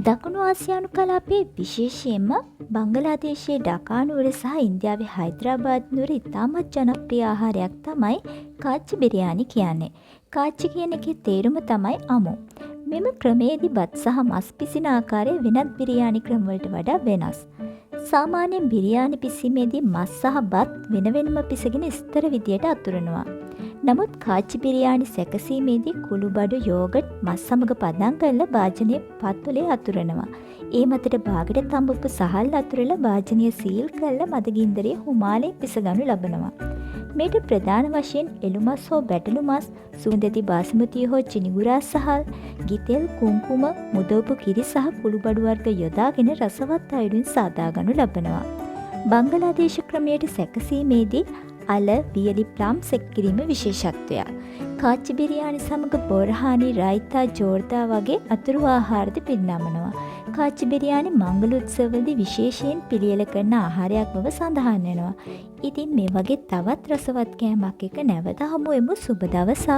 දකුණු ආසියානු කලාපයේ විශේෂයෙන්ම බංගලාදේශයේ ඩකා නුවර සහ ඉන්දියාවේ හයිදරාබාද් නුවර ඉතාමත් ජනප්‍රිය ආහාරයක් තමයි කාච්චි බිරියානි කියන්නේ. කාච්චි කියන එකේ තේරුම තමයි අමු. මෙම ක්‍රමයේදී බත් සහ මස් පිසින ආකාරය වෙනත් බිරියානි ක්‍රම වලට වඩා වෙනස්. සාමාන්‍යයෙන් බිරියානි පිසීමේදී මස් සහ බත් වෙන වෙනම පිසගෙන ස්ථිර විදියට අතුරනවා. නමුත් කාච්චි බිරියානි සැකසීමේදී කුළුබඩු යෝගට් මස් සමග පදම් කරලා භාජනයේ පත්වලේ අතුරනවා. ඒ මතට බාගට තඹපු සහල් අතුරලා භාජනය සීල් කරලා මද ගින්දරේ හුමාලේ පිසගනු ලබනවා. මේට ප්‍රධාන වශයෙන් එළු මස් හෝ බැටළු මස්, සුවඳැති බාස්මති හෝ චිනිගුරා සහල්, ගිතෙල්, කුංකුම, මුදවපු කිරි සහ කුළුබඩු වර්ග යොදාගෙන රසවත් අයුරින් සාදාගනු ලබනවා. බංගලාදේශ ක්‍රමයට සැකසීමේදී අල, වියලි, ප්ලම් සෙක් කිරීම විශේෂත්වයක්. කාච්චි බිරියානි සමග බොරහානි, රයිතා, ජෝර්දා වගේ අතුරු ආහාරද පිරිනමනවා. කාච්චි බිරියානි මංගල උත්සවවලදී විශේෂයෙන් පිළියෙල කරන ආහාරයක් බව සඳහන් වෙනවා. ඉතින් මේ වගේ තවත් රසවත් කෑමක් එක නැවත හමු වෙමු. සුබ දවසක්.